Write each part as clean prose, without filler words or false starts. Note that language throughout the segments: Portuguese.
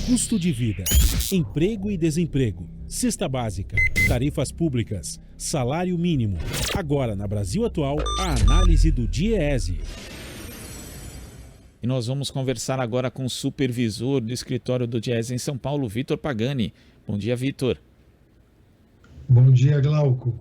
Custo de vida, emprego e desemprego, cesta básica, tarifas públicas, salário mínimo. Agora, na Brasil Atual, a análise do DIEESE. E nós vamos conversar agora com o supervisor do escritório do DIEESE em São Paulo, Vitor Pagani. Bom dia, Vitor. Bom dia, Glauco.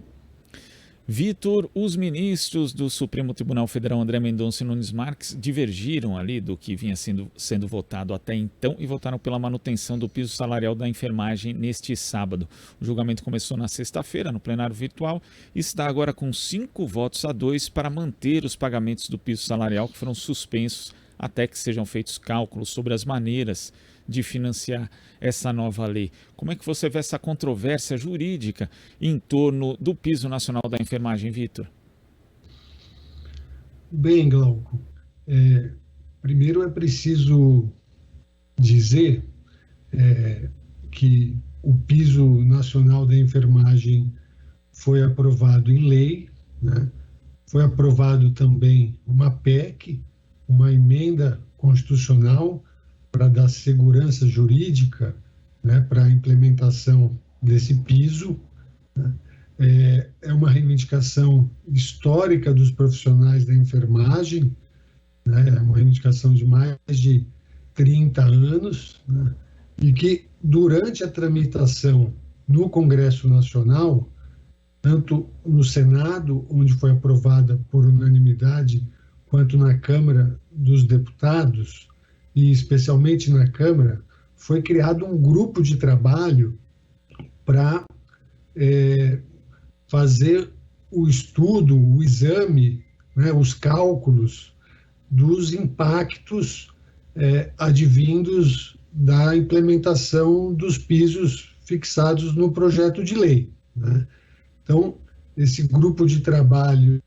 Vitor, os ministros do Supremo Tribunal Federal, André Mendonça e Nunes Marques, divergiram ali do que vinha sendo votado até então e votaram pela manutenção do piso salarial da enfermagem neste sábado. O julgamento começou na sexta-feira, no plenário virtual, e está agora com 5-2 para manter os pagamentos do piso salarial que foram suspensos até que sejam feitos cálculos sobre as maneiras de financiar essa nova lei. Como é que você vê essa controvérsia jurídica em torno do piso nacional da enfermagem, Vitor? Bem, Glauco, primeiro é preciso dizer que o piso nacional da enfermagem foi aprovado em lei, né? Foi aprovado também uma PEC, uma emenda constitucional para dar segurança jurídica, né, para a implementação desse piso, né? É uma reivindicação histórica dos profissionais da enfermagem, né? É uma reivindicação de mais de 30 anos, né? E que, durante a tramitação no Congresso Nacional, tanto no Senado, onde foi aprovada por unanimidade, quanto na Câmara dos Deputados, e especialmente na Câmara, foi criado um grupo de trabalho para fazer o estudo, o exame, né, os cálculos dos impactos advindos da implementação dos pisos fixados no projeto de lei, né? Então, esse grupo de trabalho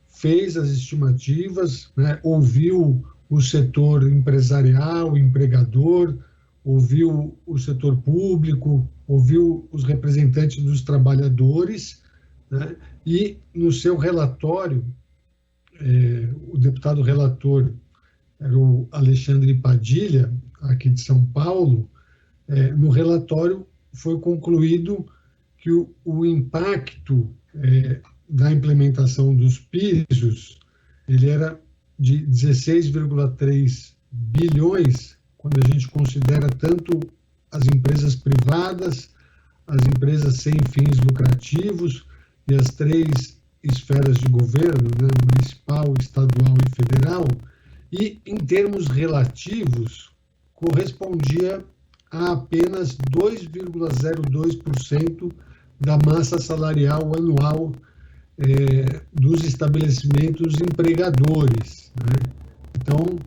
fez as estimativas, né, ouviu o setor empresarial, o empregador, ouviu o setor público, ouviu os representantes dos trabalhadores, né, e no seu relatório, o deputado relator era o Alexandre Padilha, aqui de São Paulo. No relatório foi concluído que o impacto da implementação dos pisos, ele era de 16,3 bilhões, quando a gente considera tanto as empresas privadas, as empresas sem fins lucrativos e as 3 esferas de governo, né, municipal, estadual e federal, e em termos relativos correspondia a apenas 2,02% da massa salarial anual dos estabelecimentos empregadores, né? Então,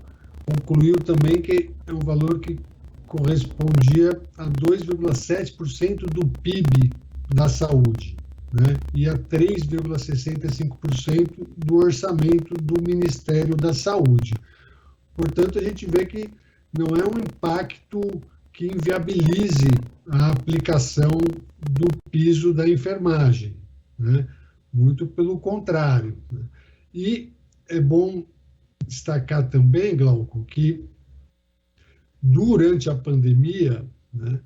concluiu também que é um valor que correspondia a 2,7% do PIB da saúde, né? E a 3,65% do orçamento do Ministério da Saúde. Portanto, a gente vê que não é um impacto que inviabilize a aplicação do piso da enfermagem, né? Muito pelo contrário, né? E é bom destacar também, Glauco, que durante a pandemia, né,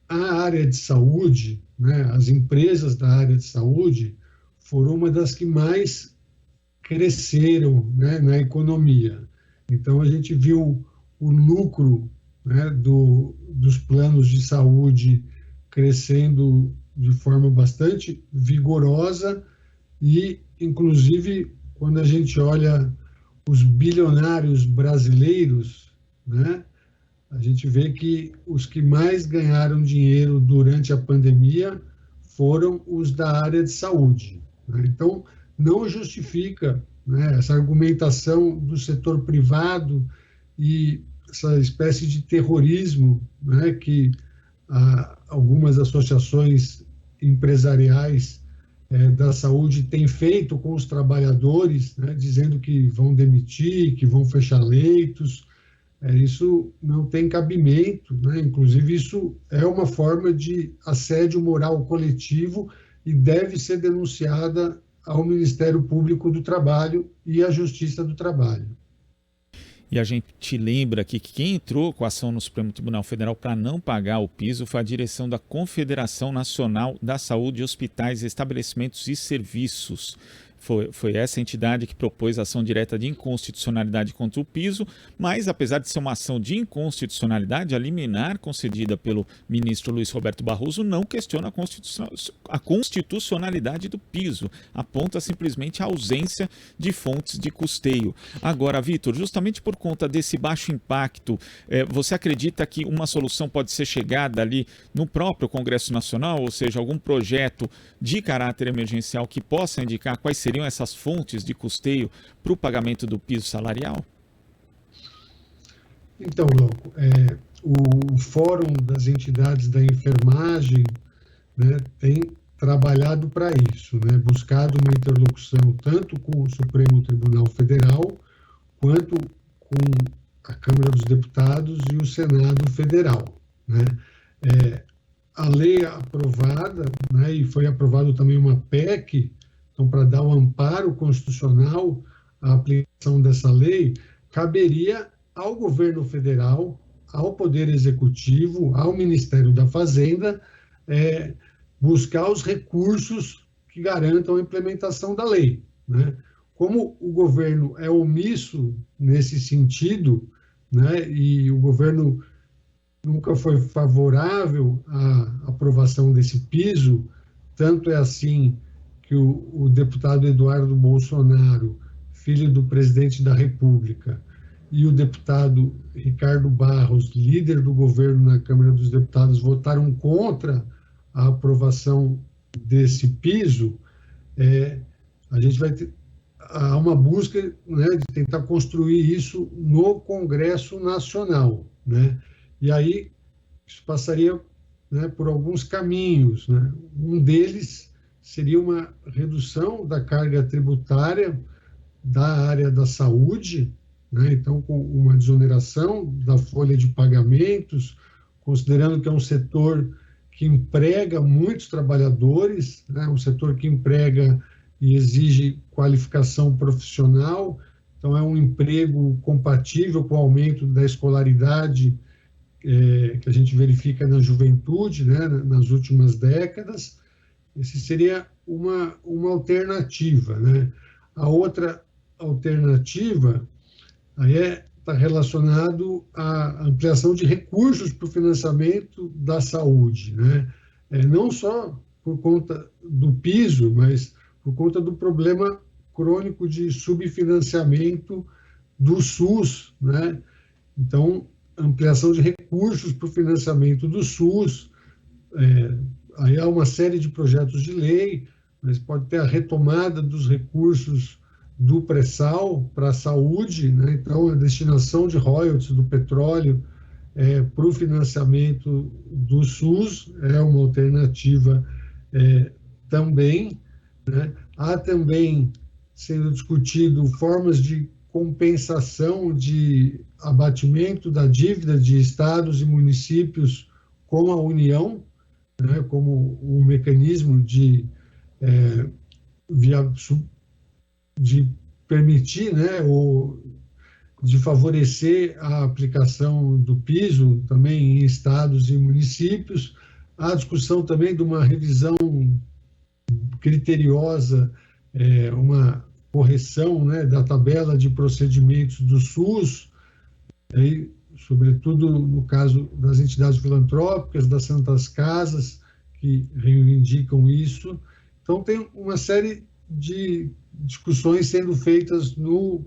a área de saúde, né, as empresas da área de saúde foram uma das que mais cresceram, né, na economia. Então, a gente viu o lucro, né, dos planos de saúde crescendo de forma bastante vigorosa e, inclusive, quando a gente olha os bilionários brasileiros, né, a gente vê que os que mais ganharam dinheiro durante a pandemia foram os da área de saúde, né? Então, não justifica, né, essa argumentação do setor privado e essa espécie de terrorismo, né, que algumas associações empresariais da saúde têm feito com os trabalhadores, né, dizendo que vão demitir, que vão fechar leitos. Isso não tem cabimento, né? Inclusive, isso é uma forma de assédio moral coletivo e deve ser denunciada ao Ministério Público do Trabalho e à Justiça do Trabalho. E a gente lembra aqui que quem entrou com a ação no Supremo Tribunal Federal para não pagar o piso foi a direção da Confederação Nacional da Saúde, Hospitais, Estabelecimentos e Serviços. Foi essa entidade que propôs a ação direta de inconstitucionalidade contra o piso, mas apesar de ser uma ação de inconstitucionalidade, a liminar concedida pelo ministro Luiz Roberto Barroso não questiona a constitucionalidade do piso, aponta simplesmente a ausência de fontes de custeio. Agora, Vitor, justamente por conta desse baixo impacto, você acredita que uma solução pode ser chegada ali no próprio Congresso Nacional, ou seja, algum projeto de caráter emergencial que possa indicar quais seriam essas fontes de custeio para o pagamento do piso salarial? Então, Glauco, o Fórum das Entidades da Enfermagem, né, tem trabalhado para isso, né, buscado uma interlocução tanto com o Supremo Tribunal Federal quanto com a Câmara dos Deputados e o Senado Federal, né. A lei aprovada, né, e foi aprovado também uma PEC. Então, para dar um amparo constitucional à aplicação dessa lei, caberia ao governo federal, ao Poder Executivo, ao Ministério da Fazenda, buscar os recursos que garantam a implementação da lei, né? Como o governo é omisso nesse sentido, né, e o governo nunca foi favorável à aprovação desse piso, tanto é assim que o deputado Eduardo Bolsonaro, filho do presidente da República, e o deputado Ricardo Barros, líder do governo na Câmara dos Deputados, votaram contra a aprovação desse piso, a gente vai ter há uma busca, né, de tentar construir isso no Congresso Nacional, né? E aí isso passaria, né, por alguns caminhos, né? Um deles seria uma redução da carga tributária da área da saúde, né? Então, com uma desoneração da folha de pagamentos, considerando que é um setor que emprega muitos trabalhadores, né? Um setor que emprega e exige qualificação profissional, então é um emprego compatível com o aumento da escolaridade que a gente verifica na juventude, né? Nas últimas décadas. Esse seria uma alternativa, né? A outra alternativa aí está relacionado à ampliação de recursos para o financiamento da saúde, né? Não só por conta do piso, mas por conta do problema crônico de subfinanciamento do SUS, né? Então, ampliação de recursos para o financiamento do SUS, aí há uma série de projetos de lei, mas pode ter a retomada dos recursos do pré-sal para a saúde, né? Então a destinação de royalties do petróleo para o financiamento do SUS é uma alternativa também, né? Há também sendo discutido formas de compensação de abatimento da dívida de estados e municípios com a União, né, como um mecanismo de permitir, né, ou de favorecer a aplicação do piso também em estados e municípios. Há discussão também de uma revisão criteriosa, uma correção, né, da tabela de procedimentos do SUS, aí, sobretudo no caso das entidades filantrópicas, das Santas Casas, que reivindicam isso. Então, tem uma série de discussões sendo feitas no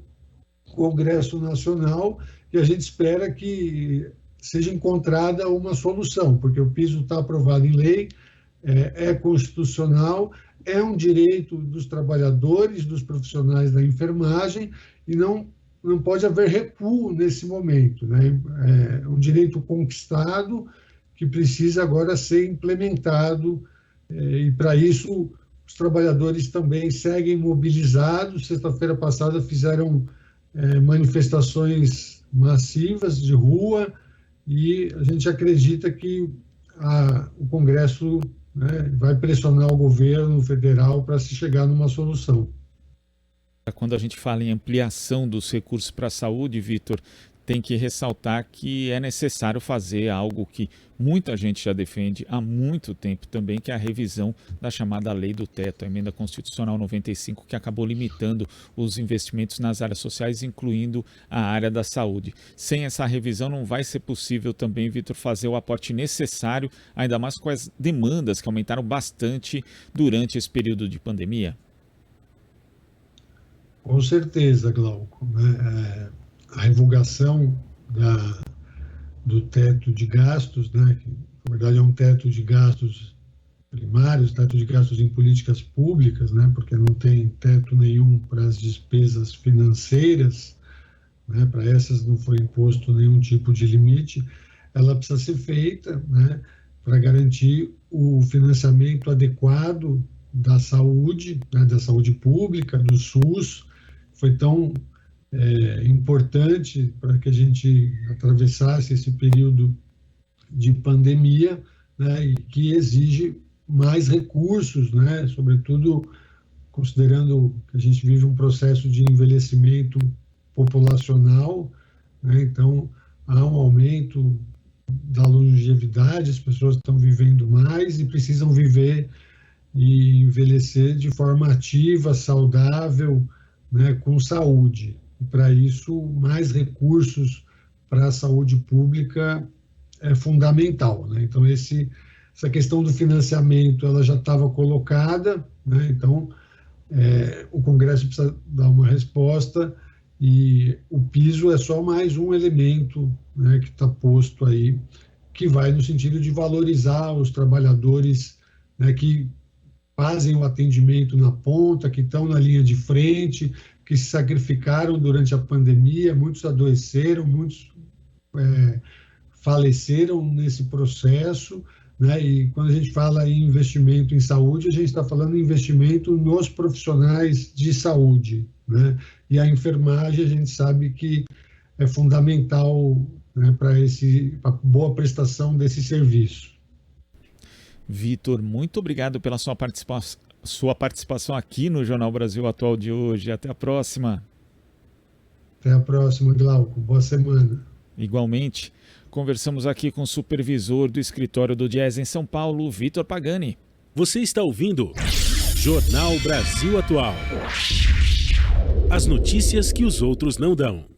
Congresso Nacional e a gente espera que seja encontrada uma solução, porque o piso está aprovado em lei, é constitucional, é um direito dos trabalhadores, dos profissionais da enfermagem, e não pode haver recuo nesse momento, né? É um direito conquistado que precisa agora ser implementado, e para isso os trabalhadores também seguem mobilizados. Sexta-feira passada fizeram manifestações massivas de rua, e a gente acredita que o Congresso, né, vai pressionar o governo federal para se chegar numa solução. Quando a gente fala em ampliação dos recursos para a saúde, Vitor, tem que ressaltar que é necessário fazer algo que muita gente já defende há muito tempo também, que é a revisão da chamada Lei do Teto, a Emenda Constitucional 95, que acabou limitando os investimentos nas áreas sociais, incluindo a área da saúde. Sem essa revisão não vai ser possível também, Vitor, fazer o aporte necessário, ainda mais com as demandas que aumentaram bastante durante esse período de pandemia. Com certeza, Glauco, né? A revogação do teto de gastos, né, que na verdade é um teto de gastos primários, teto de gastos em políticas públicas, né, porque não tem teto nenhum para as despesas financeiras, né, para essas não foi imposto nenhum tipo de limite, ela precisa ser feita, né, para garantir o financiamento adequado da saúde, né, da saúde pública, do SUS. Foi tão importante para que a gente atravessasse esse período de pandemia, né, e que exige mais recursos, né, sobretudo considerando que a gente vive um processo de envelhecimento populacional, né, então há um aumento da longevidade, as pessoas estão vivendo mais e precisam viver e envelhecer de forma ativa, saudável, né, com saúde. E para isso, mais recursos para a saúde pública é fundamental, né? Então, essa questão do financiamento ela já estava colocada, né? Então, o Congresso precisa dar uma resposta e o piso é só mais um elemento, né, que está posto aí, que vai no sentido de valorizar os trabalhadores, né, que fazem o atendimento na ponta, que estão na linha de frente, que se sacrificaram durante a pandemia, muitos adoeceram, muitos faleceram nesse processo, né? E quando a gente fala em investimento em saúde, a gente está falando em investimento nos profissionais de saúde, né? E a enfermagem, a gente sabe que é fundamental, né, para a boa prestação desse serviço. Vitor, muito obrigado pela sua participação aqui no Jornal Brasil Atual de hoje. Até a próxima. Até a próxima, Glauco. Boa semana. Igualmente, conversamos aqui com o supervisor do escritório do Diese em São Paulo, Vitor Pagani. Você está ouvindo Jornal Brasil Atual. As notícias que os outros não dão.